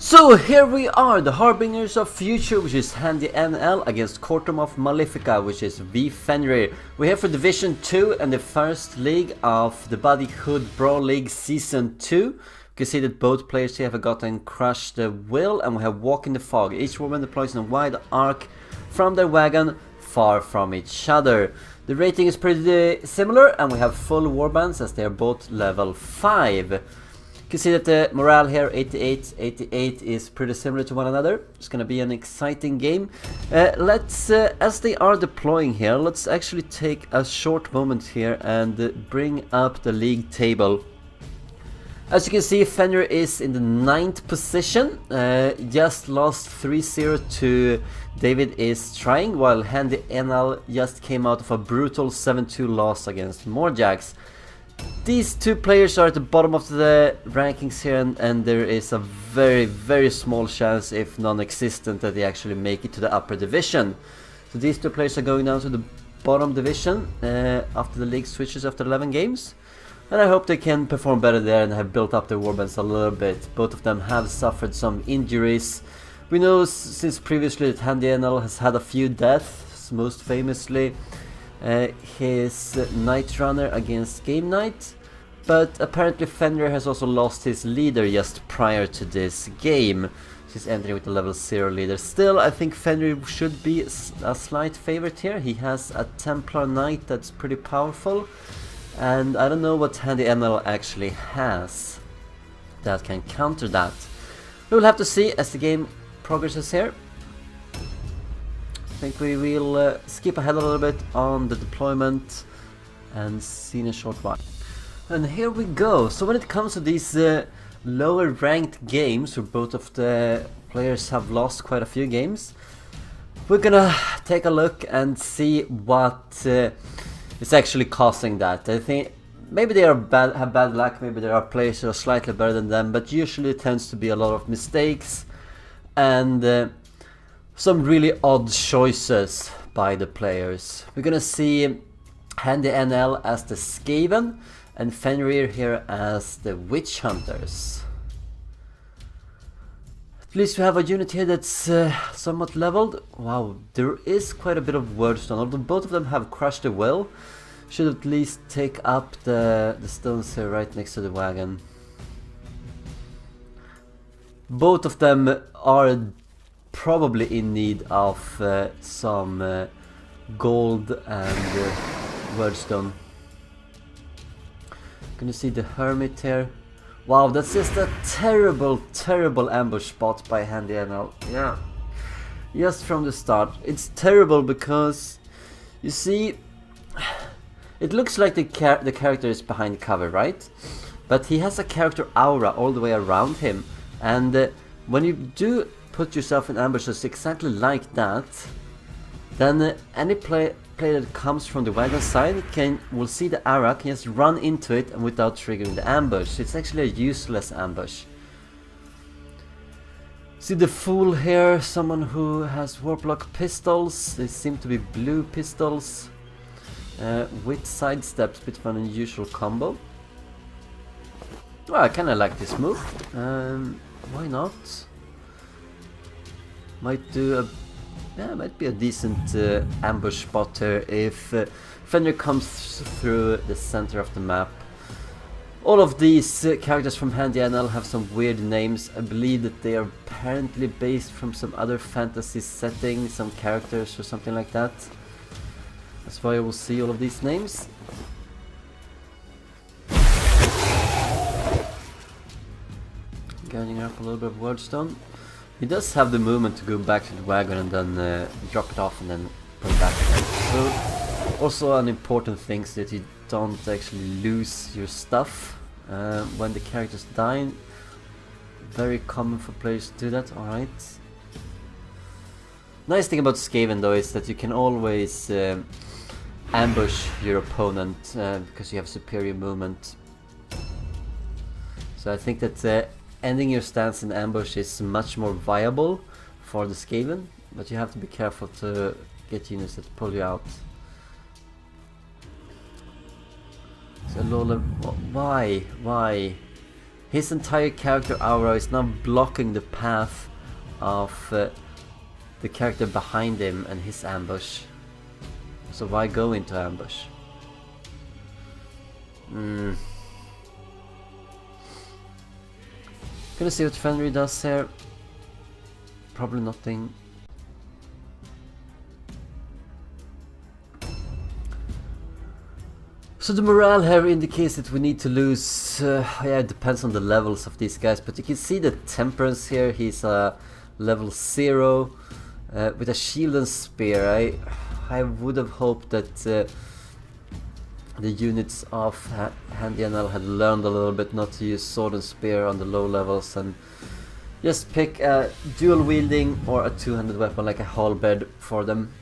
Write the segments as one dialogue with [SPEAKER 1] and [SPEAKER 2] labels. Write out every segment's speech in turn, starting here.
[SPEAKER 1] So here we are, the Harbingers of Future, which is HandyNL against Courtroom of Malefica, which is Wfenrir. We're here for Division 2 and the first league of the Bodyhood Brawl League Season 2. You can see that both players here have gotten Crush the Will, and we have Walk in the Fog. Each woman deploys in a wide arc from their wagon, far from each other. The rating is pretty similar, and we have full warbands as they are both level 5. You can see that the morale here, 88 is pretty similar to one another. It's gonna be an exciting game. As they are deploying here, let's actually take a short moment here and bring up the league table. As you can see, Fenrir is in the 9th position, just lost 3-0 to David is Trying, while HandyNL just came out of a brutal 7-2 loss against Mordheim. These two players are at the bottom of the rankings here, and there is a very small chance, if non-existent, that they actually make it to the upper division. So these two players are going down to the bottom division after the league switches after 11 games. And I hope they can perform better there and have built up their warbands a little bit. Both of them have suffered some injuries. We know since previously that HandyNL has had a few deaths, most famously his Night Runner against Game Night, but apparently Fenrir has also lost his leader just prior to this game. He's entering with a level 0 leader. Still, I think Fenrir should be a slight favorite here. He has a Templar Knight that's pretty powerful, and I don't know what HandyNL actually has that can counter that. We will have to see as the game progresses here. I think we will skip ahead a little bit on the deployment and see in a short while. And here we go. So when it comes to these lower ranked games, where both of the players have lost quite a few games, we're gonna take a look and see what is actually causing that. I think maybe they have bad luck, maybe there are players who are slightly better than them, but usually it tends to be a lot of mistakes and some really odd choices by the players. We're gonna see HandyNL as the Skaven and Fenrir here as the Witch Hunters. At least we have a unit here that's somewhat leveled. Wow, there is quite a bit of wordstone, although both of them have Crushed the Will. Should at least take up the stones here right next to the wagon. Both of them are probably in need of some gold and wordstone. Gonna see the Hermit here. Wow, that's just a terrible ambush spot by HandyNL. Yeah, just from the start. It's terrible because you see, it looks like the character is behind cover, right? But he has a character aura all the way around him, and when you do put yourself in ambushes exactly like that, then any player that comes from the wagon side will see the aura, can just run into it and without triggering the ambush. It's actually a useless ambush. See the Fool here, someone who has Warplock pistols. They seem to be blue pistols with sidesteps, bit of an unusual combo. Well, I kinda like this move. Why not? Might be a decent ambush spot here if Fenrir comes through the center of the map. All of these characters from HandyNL have some weird names. I believe that they are apparently based from some other fantasy setting, some characters or something like that. That's why I will see all of these names. Gathering up a little bit of wordstone. He does have the movement to go back to the wagon and then drop it off and then put it back again. So also an important thing is that you don't actually lose your stuff when the characters die. Very common for players to do that, alright. Nice thing about Skaven though is that you can always ambush your opponent because you have superior movement. So I think that ending your stance in ambush is much more viable for the Skaven, but you have to be careful to get units that pull you out. So Lola, why? His entire character aura is now blocking the path of the character behind him and his ambush. So why go into ambush? Gonna see what Fenrir does here. Probably nothing. So the morale here indicates that we need to lose, yeah, it depends on the levels of these guys, but you can see the temperance here. He's level 0 with a shield and spear. I would have hoped that the units of HandyNL had learned a little bit not to use sword and spear on the low levels and just pick a dual wielding or a two-handed weapon like a halberd for them.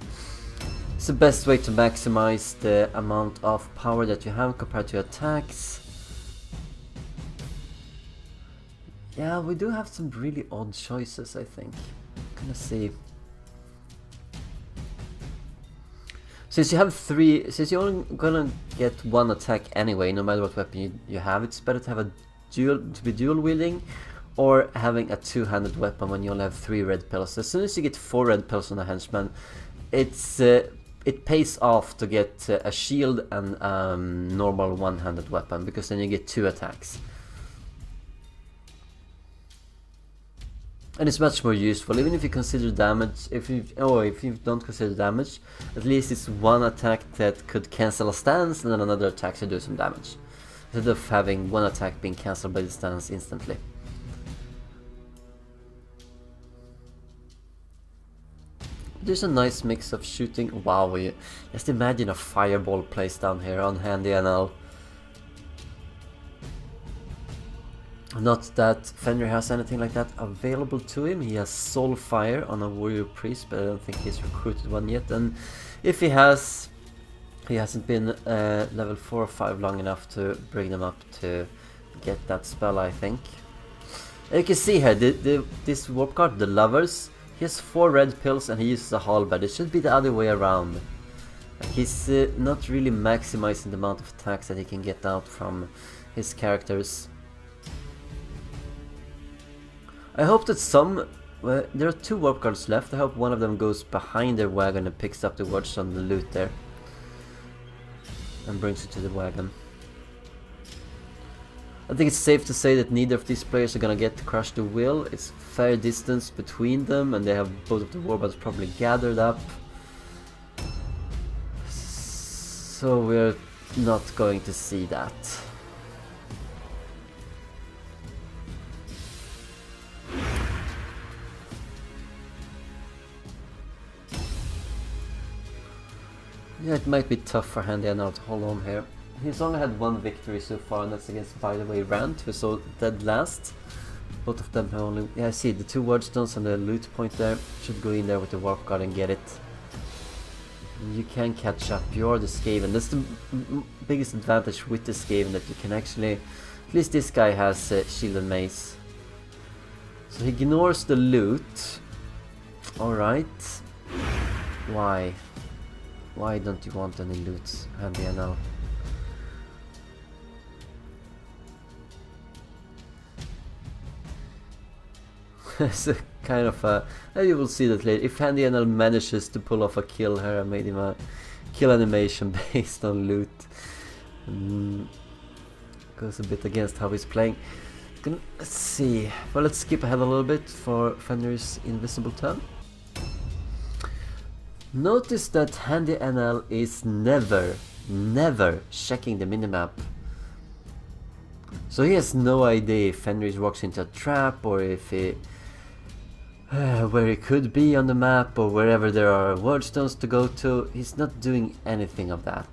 [SPEAKER 1] It's the best way to maximize the amount of power that you have compared to attacks. Yeah, we do have some really odd choices, I think. Gonna see. Since you have since you're only gonna get one attack anyway, no matter what weapon you have, it's better to have to be dual wielding or having a two-handed weapon when you only have 3 red pills. As soon as you get 4 red pills on a henchman, it pays off to get a shield and normal one-handed weapon, because then you get 2 attacks. And it's much more useful, even if you consider damage. If you don't consider damage, at least it's one attack that could cancel a stance and then another attack to do some damage, instead of having one attack being cancelled by the stance instantly. There's a nice mix of shooting. Wow, just imagine a fireball placed down here on HandyNL. Not that Fenrir has anything like that available to him. He has Soul Fire on a Warrior Priest, but I don't think he's recruited one yet. And if he has, he hasn't been level 4 or 5 long enough to bring them up to get that spell, I think. And you can see here, this warp card, the Lovers, he has 4 red pills and he uses a halberd. It should be the other way around. He's not really maximizing the amount of attacks that he can get out from his characters. I hope that there are 2 warp cards left. I hope one of them goes behind their wagon and picks up the watch on the loot there and brings it to the wagon. I think it's safe to say that neither of these players are gonna get to Crush the Will. It's fair distance between them and they have both of the warbands probably gathered up. So we're not going to see that. Yeah, it might be tough for HandyNL to hold on here. He's only had 1 victory so far, and that's against, by the way, Rant, who saw dead last. Both of them have only... Yeah, I see, the 2 wordstones and the loot point there. Should go in there with the warp guard and get it. And you can catch up, you're the Skaven. That's the biggest advantage with the Skaven, that you can actually... At least this guy has shield and mace. So he ignores the loot. Alright. Why? Why don't you want any loot, HandyNL? It's a kind of a... You will see that later. If HandyNL manages to pull off a kill here, I made him a kill animation based on loot. Goes a bit against how he's playing. Let's see. Well, let's skip ahead a little bit for Fenrir's invisible turn. Notice that HandyNL is never checking the minimap. So he has no idea if Fenrir walks into a trap or if he... where he could be on the map or wherever there are wordstones to go to. He's not doing anything of that.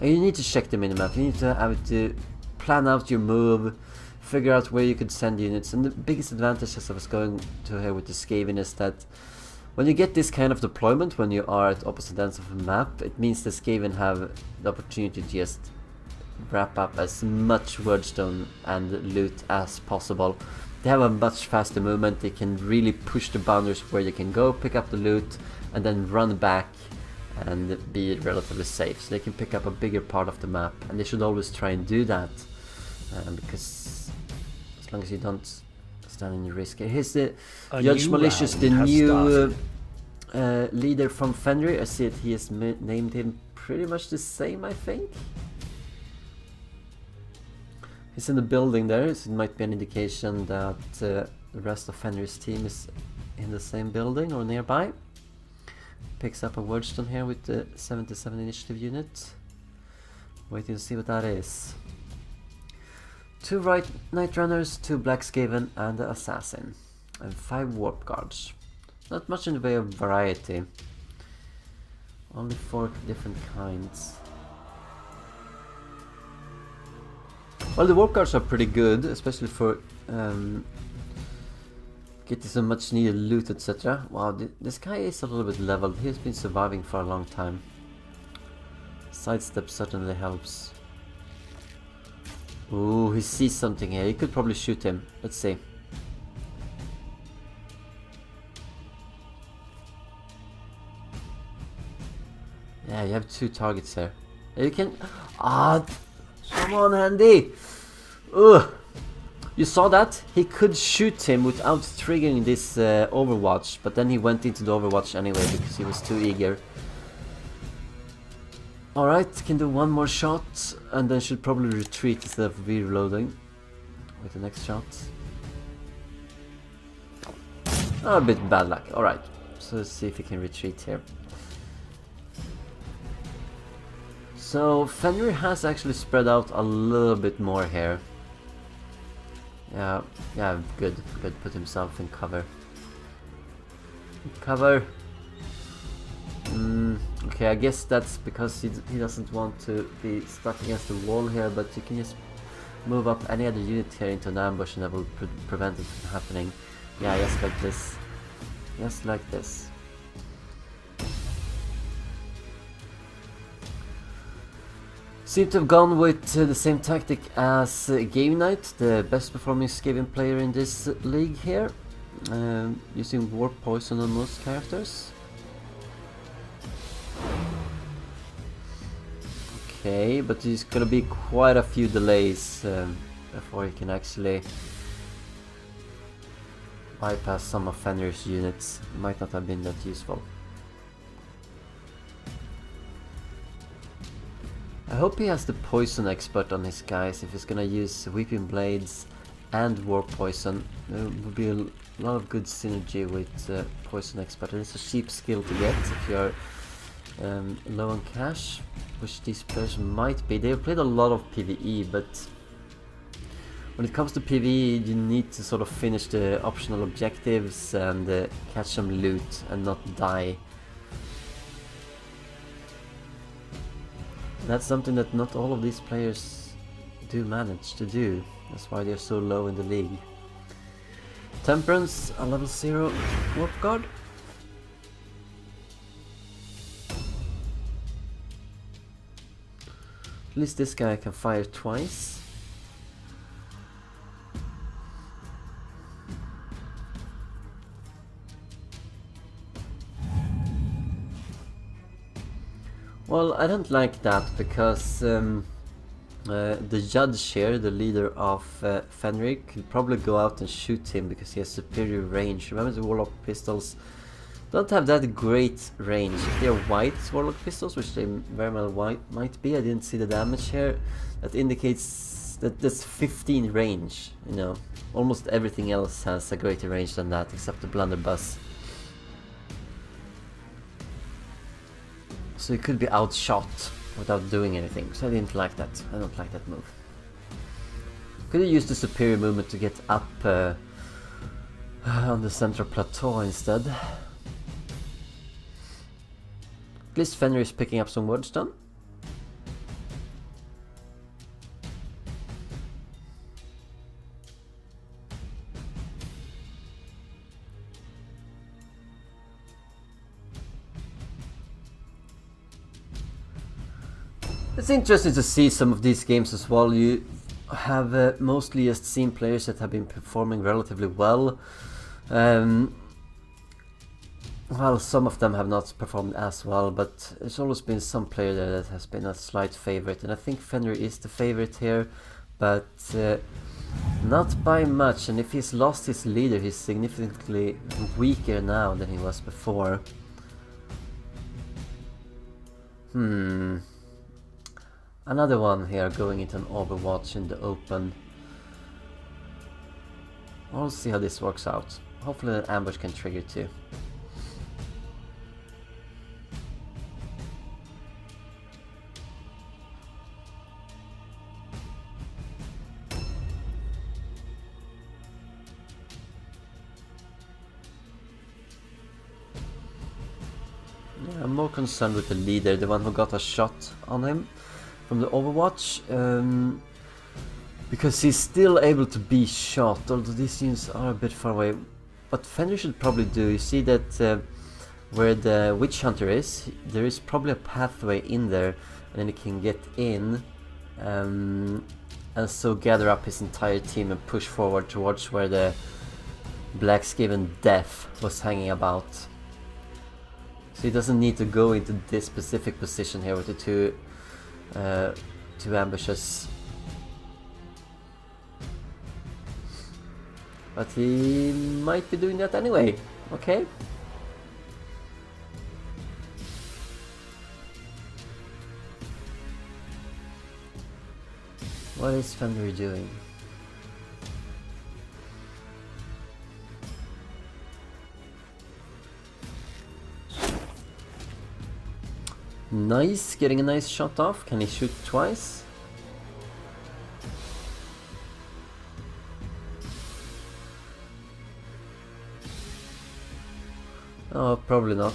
[SPEAKER 1] And you need to check the minimap. You need to have to plan out your move, figure out where you could send units. And the biggest advantage, as I was going to here with the Skaven, is that when you get this kind of deployment, when you are at opposite ends of a map, it means the Skaven have the opportunity to just wrap up as much wordstone and loot as possible. They have a much faster movement. They can really push the boundaries where they can go, pick up the loot, and then run back and be relatively safe, so they can pick up a bigger part of the map, and they should always try and do that, because as long as you don't stand any risk. Here's the Judge Malicious, the new leader from Fenrir. I see it, he has named him pretty much the same, I think. He's in the building there, so it might be an indication that the rest of Fenrir's team is in the same building or nearby. Picks up a wordstone here with the 77 initiative unit. Waiting to see what that is. 2 Night Runners, 2 Black Skaven and the Assassin. And 5 Warp Guards. Not much in the way of variety. Only 4 different kinds. Well, the Warp Guards are pretty good, especially for getting some much needed loot, etc. Wow, this guy is a little bit leveled. He's been surviving for a long time. Sidestep certainly helps. Ooh, he sees something here. He could probably shoot him. Let's see. Yeah, you have 2 targets here. You can... Ah, come on, Handy! Ugh! You saw that? He could shoot him without triggering this Overwatch, but then he went into the Overwatch anyway because he was too eager. Alright, can do 1 more shot and then should probably retreat instead of reloading with the next shot. Oh, a bit bad luck. Alright, so let's see if he can retreat here. So Fenrir has actually spread out a little bit more here. Yeah, good. Put himself in cover. Okay, I guess that's because he doesn't want to be stuck against the wall here, but you can just move up any other unit here into an ambush and that will prevent it from happening. Yeah, just like this. Just like this. Seem to have gone with the same tactic as Game Knight, the best performing Skaven player in this league here, using Warp Poison on most characters. Okay, but there's gonna be quite a few delays before he can actually bypass some of Fenrir's units. Might not have been that useful. I hope he has the Poison Expert on his guys if he's gonna use Weeping Blades and Warp Poison. There would be a lot of good synergy with Poison Expert, and it's a cheap skill to get if you're low on cash, which these players might be. They've played a lot of PvE, but when it comes to PvE you need to sort of finish the optional objectives and catch some loot and not die. That's something that not all of these players do manage to do. That's why they're so low in the league. Temperance, a level 0 Warp Guard. At least this guy can fire twice. Well, I don't like that because the judge here, the leader of Fenrir, could probably go out and shoot him because he has superior range. Remember, the Warlock pistols don't have that great range. If they're white Warlock pistols, which they very well might be, I didn't see the damage here. That indicates that that's 15 range, you know. Almost everything else has a greater range than that, except the blunderbuss. So he could be outshot without doing anything, so I didn't like that. I don't like that move. Could have used the superior movement to get up on the central plateau instead. At least Fenrir is picking up some wordstone. It's interesting to see some of these games as well. You have mostly just seen players that have been performing relatively well. Well, some of them have not performed as well, but there's always been some player there that has been a slight favorite, and I think Fenrir is the favorite here, but not by much. And if he's lost his leader, he's significantly weaker now than he was before. Another one here going into an Overwatch in the open. We'll see how this works out. Hopefully an ambush can trigger too. Yeah, I'm more concerned with the leader, the one who got a shot on him from the Overwatch, because he's still able to be shot, although these units are a bit far away. What Fenrir should probably do, you see that where the Witch Hunter is, there is probably a pathway in there, and then he can get in, and so gather up his entire team and push forward towards where the Black Skaven Death was hanging about. So he doesn't need to go into this specific position here with the two ambushes. But he might be doing that anyway. Okay. What is Fenrir doing? Nice, getting a nice shot off. Can he shoot twice? Oh, probably not.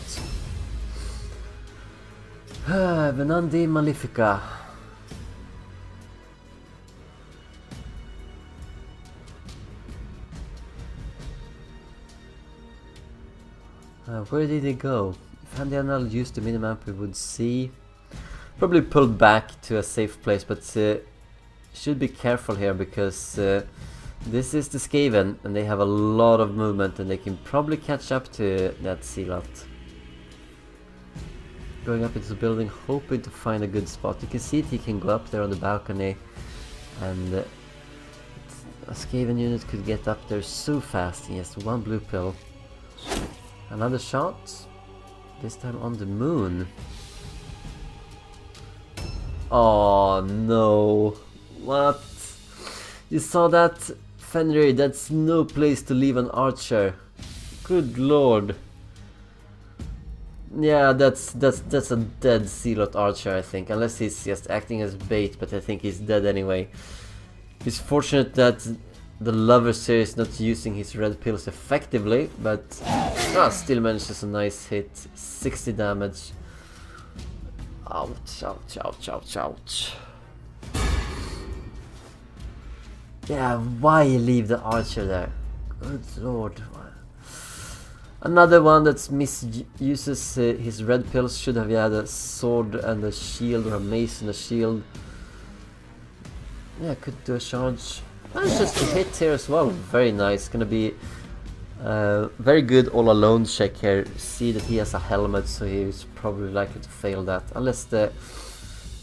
[SPEAKER 1] Venandi Malefica. Where did he go? If HandyNL used the minimap, we would see. Probably pulled back to a safe place, but should be careful here because this is the Skaven and they have a lot of movement and they can probably catch up to that Zealot. Going up into the building, hoping to find a good spot. You can see it, he can go up there on the balcony and a Skaven unit could get up there so fast. He has one blue pill. Another shot, this time on the moon. Oh no, what? You saw that, Fenrir? That's no place to leave an archer. Good lord. Yeah, that's a dead Zealot archer, I think, unless he's just acting as bait, but I think he's dead anyway. It's fortunate that the Lover here is not using his red pills effectively, but still manages a nice hit, 60 damage. Ouch, ouch, ouch, ouch, ouch. Yeah, why leave the archer there? Good lord. Another one that misuses his red pills. Should have had a sword and a shield, or a mace and a shield. Yeah, could do a charge. Manages to hit here as well. Very nice. Gonna be very good all alone check here. See that he has a helmet, so he's probably likely to fail that. Unless the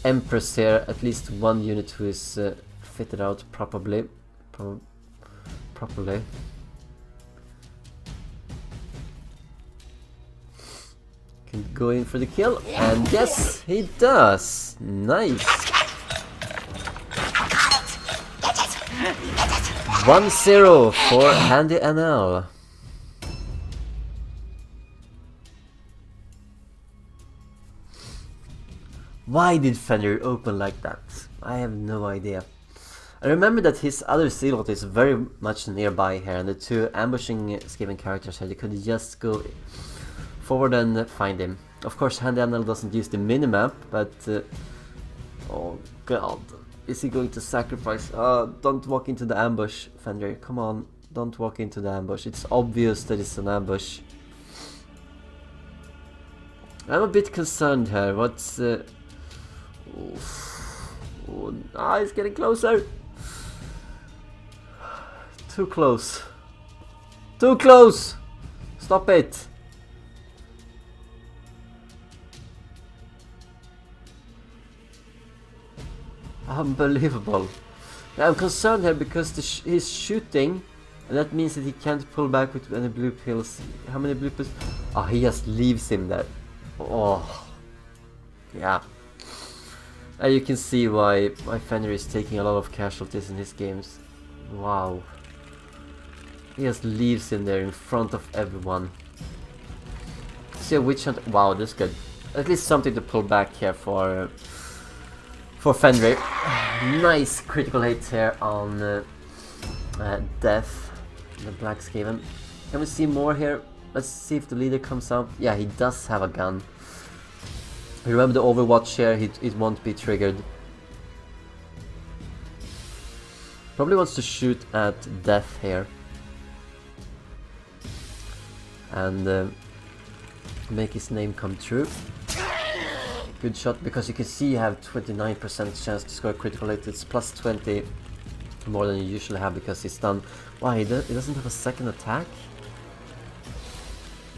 [SPEAKER 1] Empress here, at least one unit who is fitted out properly. Can go in for the kill, and yes, he does. Nice. 1-0 for HandyNL. Why did Fenrir open like that? I have no idea. I remember that his other Zealot is very much nearby here, and the two ambushing Skaven characters here, they could just go forward and find him. Of course, HandyNL doesn't use the minimap, but oh god. Is he going to sacrifice? Don't walk into the ambush, Fenrir. Come on, don't walk into the ambush. It's obvious that it's an ambush. I'm a bit concerned here. What's... he's getting closer. Too close. Too close! Stop it! Unbelievable. I'm concerned here because he's shooting, and that means that he can't pull back with any blue pills. How many blue pills? Oh, he just leaves him there. Oh, yeah. And you can see why Wfenrir is taking a lot of casualties in his games. Wow. He just leaves him there in front of everyone. See a witch hunt. Wow, that's good. At least something to pull back here for Fenrir. Nice critical hit here on Death, the Black Skaven. Can we see more here? Let's see if the leader comes out. Yeah, he does have a gun. Remember the Overwatch here, it won't be triggered. Probably wants to shoot at Death here. And make his name come true. Good shot, because you can see you have 29% chance to score a critical hit. It's plus 20 more than you usually have because he's stunned. Why, he doesn't have a second attack?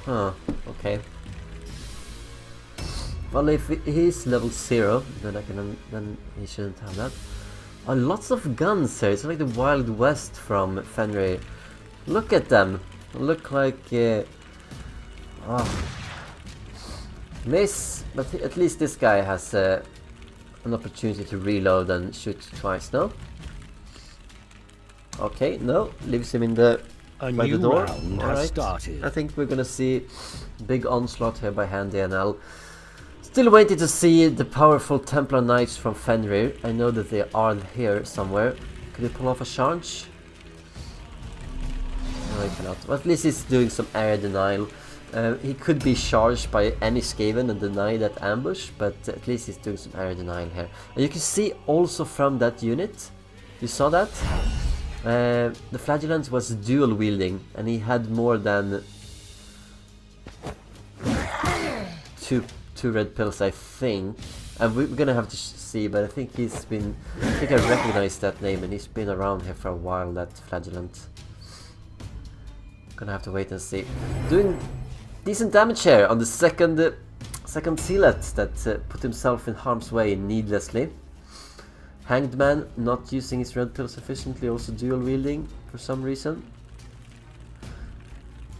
[SPEAKER 1] Huh, okay. Well, if he's level 0, then he shouldn't have that. Oh, lots of guns here. It's like the Wild West from Fenrir. Look at them. Look like miss, but at least this guy has an opportunity to reload and shoot twice. No. Okay, no, leaves him in the by the door. Alright, I think we're gonna see big onslaught here by HandyNL. Still waiting to see the powerful Templar Knights from Fenrir. I know that they are here somewhere. Could he pull off a charge? No, he cannot. But at least he's doing some area denial. He could be charged by any Skaven and deny that ambush, but at least he's doing some area denial here. And you can see also from that unit, you saw that? The Flagellant was dual wielding, and he had more than two red pills, I think. And we're gonna have to see, but I think I recognize that name, and he's been around here for a while, that Flagellant. Gonna have to wait and see. Doing decent damage here on the second Zealot that put himself in harm's way needlessly. Hanged Man not using his red pill sufficiently, also dual wielding for some reason.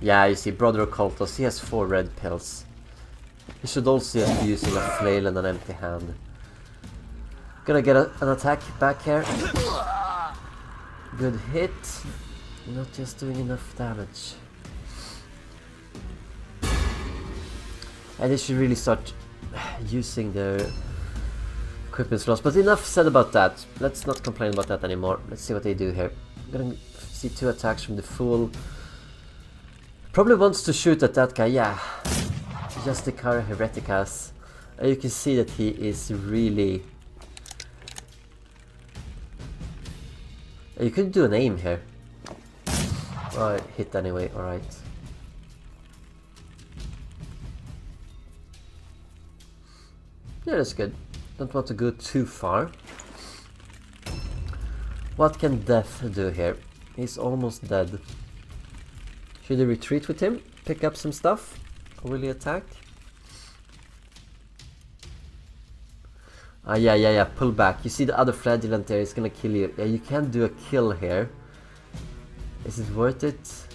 [SPEAKER 1] Yeah, you see, Brother Occultus, he has 4 red pills. He should also just be using a flail and an empty hand. Gonna get an attack back here. Good hit. Not just doing enough damage. And they should really start using their equipment slots. But enough said about that. Let's not complain about that anymore. Let's see what they do here. I'm gonna see 2 attacks from the Fool. Probably wants to shoot at that guy, yeah. Justicar Hereticas. And you can see that he is really... You could do an aim here. Oh, hit anyway, alright. Yeah, that's good. Don't want to go too far. What can Death do here? He's almost dead. Should he retreat with him? Pick up some stuff? Or will he attack? Ah, yeah, pull back. You see the other Flagellant there is gonna kill you. Yeah, you can't do a kill here. Is it worth it?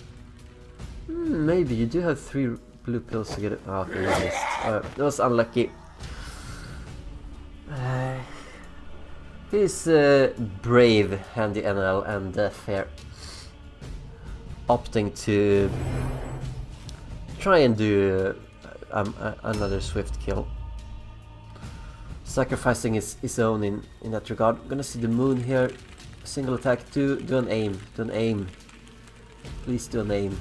[SPEAKER 1] Maybe. You do have 3 blue pills to get it. Oh, okay, you missed. That was unlucky. He's brave, HandyNL and Death here. Opting to try and do another swift kill. Sacrificing his own in that regard. I'm gonna see the moon here. Single attack. Do an aim. Do an aim. Please do an aim.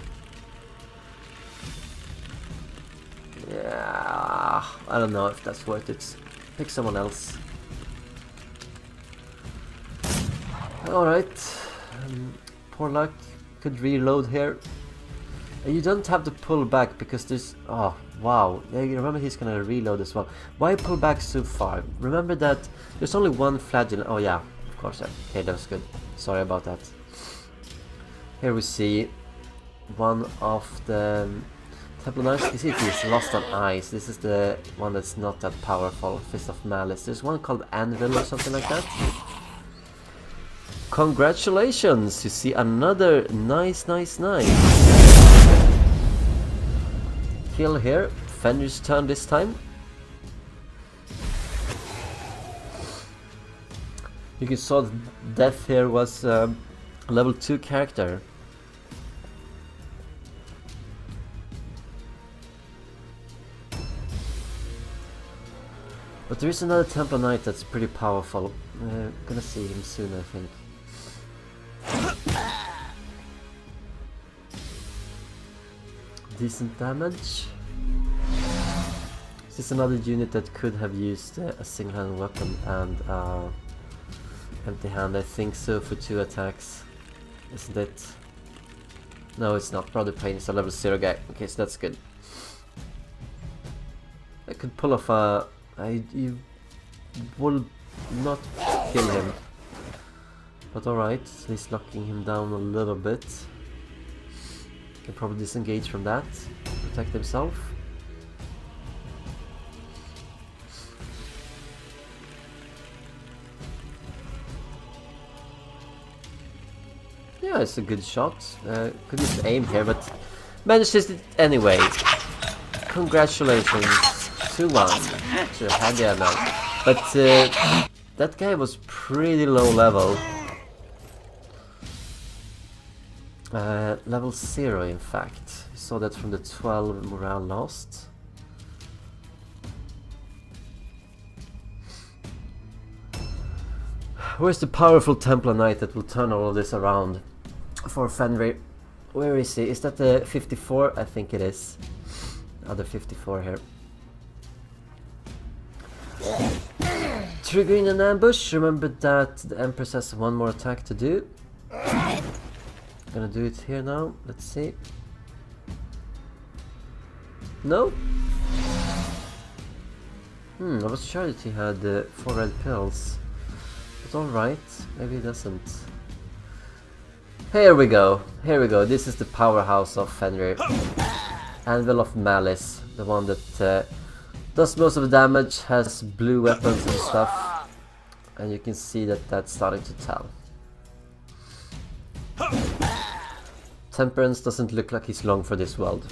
[SPEAKER 1] Yeah, I don't know if that's worth it. Pick someone else. Alright. Poor luck. Could reload here. You don't have to pull back because there's... Oh, wow. Yeah, you remember he's gonna reload as well. Why pull back so far? Remember that there's only one Flagellant. Oh yeah, of course. Okay, that was good. Sorry about that. Here we see one of the Templar Knights. You see he's lost on ice. This is the one that's not that powerful. Fist of Malice. There's one called Anvil or something like that. Congratulations! You see another nice kill here. Fenrir's turn this time. You can saw the death here was a level 2 character. But there is another Templar Knight that's pretty powerful. Gonna see him soon, I think. Decent damage. This is another unit that could have used a single-handed weapon and empty hand. I think so for 2 attacks, isn't it? No, it's not. Brother Pain is a level 0 guy. Okay, so that's good. I could pull off a... you will not kill him. But alright, he's knocking him down a little bit. Can probably disengage from that, protect himself. Yeah, it's a good shot. Could use aim here, but manages it anyway. Congratulations. 2-1 to HandyNL. But that guy was pretty low level. Level 0 in fact. You saw that from the 12 morale lost. Where's the powerful Templar Knight that will turn all of this around for Fenrir? Where is he? Is that the 54? I think it is. Other 54 here. Triggering an ambush. Remember that the Empress has one more attack to do. Gonna do it here now. Let's see. No? I was sure that he had 4 red pills. But alright, maybe he doesn't. Here we go. Here we go. This is the powerhouse of Fenrir. Anvil of Malice. The one that does most of the damage, has blue weapons and stuff. And you can see that that's starting to tell. Temperance doesn't look like he's long for this world.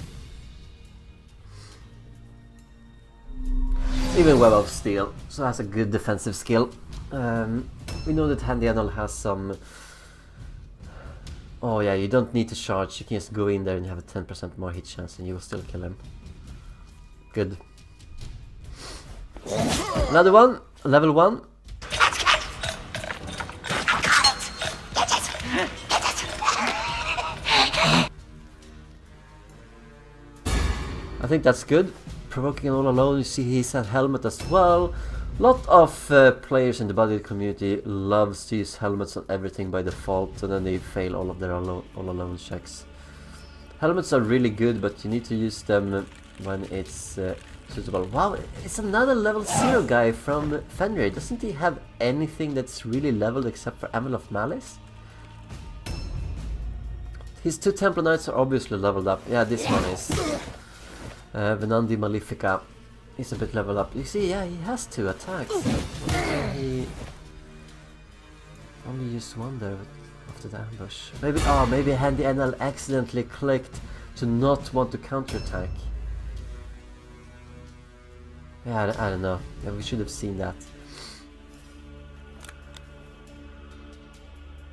[SPEAKER 1] Even Web of Steel, so has a good defensive skill. We know that HandyNL has some... Oh yeah, you don't need to charge, you can just go in there and have a 10% more hit chance and you will still kill him. Good. Another one, level 1. I think that's good. Provoking all alone, you see he's at helmet as well. Lot of players in the buddy community loves to use helmets on everything by default and then they fail all of their all alone checks. Helmets are really good, but you need to use them when it's suitable. Wow, it's another level 0 guy from Fenrir. Doesn't he have anything that's really leveled except for Anvil of Malice? His 2 Templar Knights are obviously leveled up. Yeah, this one is. Venandi Malefica is a bit leveled up. You see, yeah, he has 2 attacks. He only used 1 there after the ambush. Maybe, oh, maybe HandyNL accidentally clicked to not want to counterattack. Yeah, I don't know. Yeah, we should have seen that.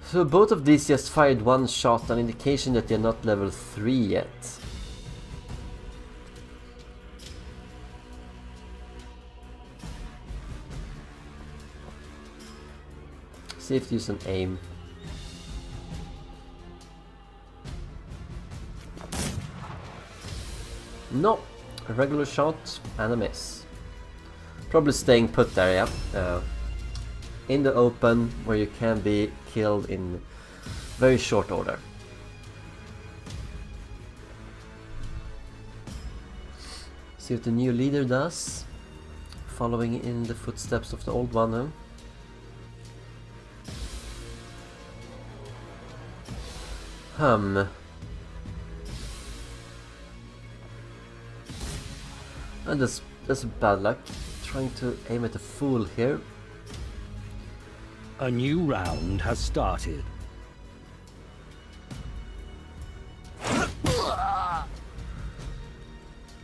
[SPEAKER 1] So both of these just fired 1 shot, an indication that they're not level 3 yet. See if you use an aim. No, a regular shot and a miss. Probably staying put there, yeah. In the open, where you can be killed in very short order. See what the new leader does, following in the footsteps of the old one. Huh? And that's bad luck. Trying to aim at a fool here.
[SPEAKER 2] A new round has started.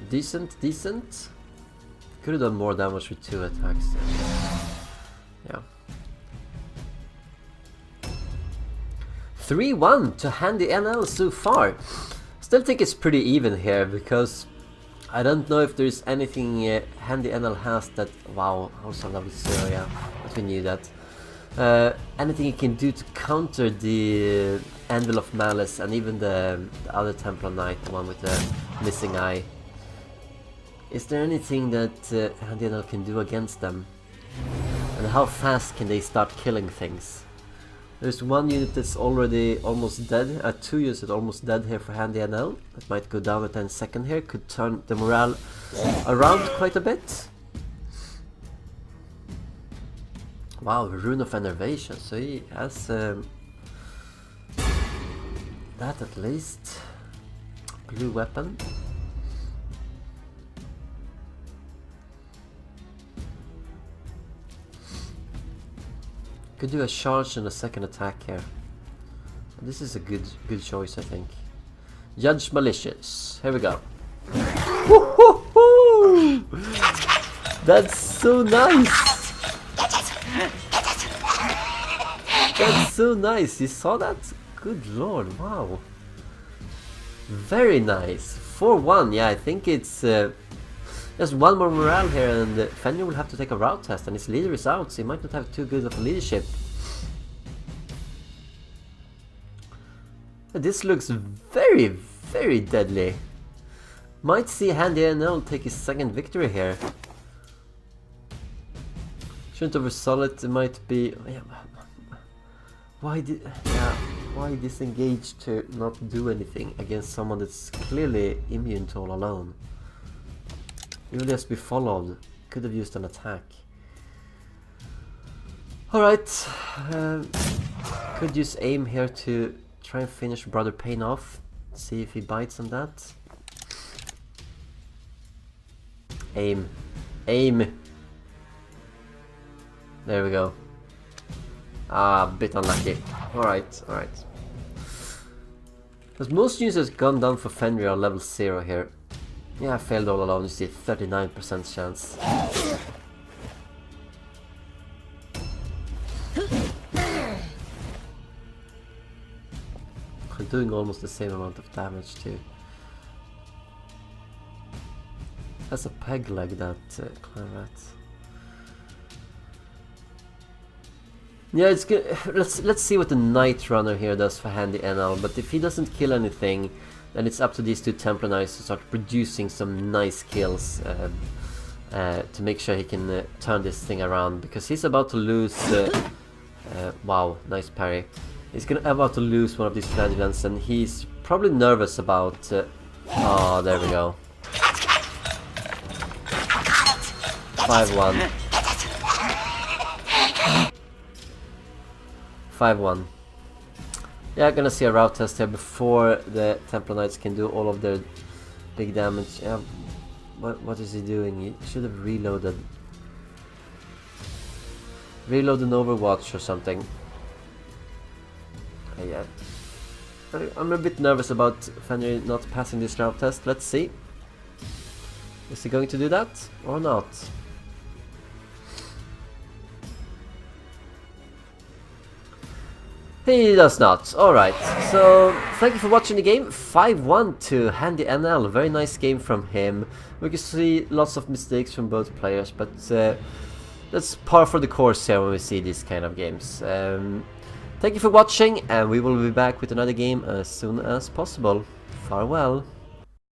[SPEAKER 1] Decent, decent. Could have done more damage with 2 attacks there. Yeah. 3-1 to HandyNL so far. Still think it's pretty even here because I don't know if there's anything HandyNL has that... Wow, also level 0, yeah. But we knew that. Anything you can do to counter the Anvil of Malice and even the other Templar Knight, the one with the missing eye. Is there anything that HandyNL can do against them? And how fast can they start killing things? There's one unit that's already almost dead, 2 units that's almost dead here for HandyNL. That might go down at 10 seconds here, could turn the morale around quite a bit. Wow, Rune of Enervation, so he has that at least. Blue weapon. Could do a charge and a second attack here. This is a good choice, I think. Judge Malicious. Here we go. Woo-hoo-hoo! That's so nice. That's so nice. You saw that? Good lord! Wow. Very nice. 4-1. Yeah, I think it's. There's one more morale here, and Fenrir will have to take a route test, and his leader is out, so he might not have too good of a leadership. This looks very, very deadly. Might see HandyNL take his second victory here. Shouldn't oversell it. It might be. Yeah, why disengage to not do anything against someone that's clearly immune to all alone? You will just be followed. Could have used an attack. Alright. Could use aim here to try and finish Brother Pain off. See if he bites on that. Aim. Aim. There we go. Ah, a bit unlucky. Alright, alright. Because most units have gone down for Fenrir on level 0 here. Yeah, I failed all alone, you see, 39% chance. I'm doing almost the same amount of damage too. Has a peg leg, that Claret. Yeah, it's good. Let's see what the Night Runner here does for HandyNL, but if he doesn't kill anything, then it's up to these two Templar Knights to start producing some nice kills to make sure he can turn this thing around, because he's about to lose. Wow, nice parry. He's about to lose one of these flagellants, and he's probably nervous about. Oh, there we go. 5-1. 5-1. Yeah, gonna see a route test here before the Templar Knights can do all of their big damage. Yeah, what is he doing? He should have reloaded. Reload an Overwatch or something. Yeah. I'm a bit nervous about Fenrir not passing this route test. Let's see. Is he going to do that or not? He does not. Alright, so thank you for watching the game. 5-1 to HandyNL. Very nice game from him. We can see lots of mistakes from both players, but that's par for the course here when we see these kind of games. Thank you for watching, and we will be back with another game as soon as possible. Farewell.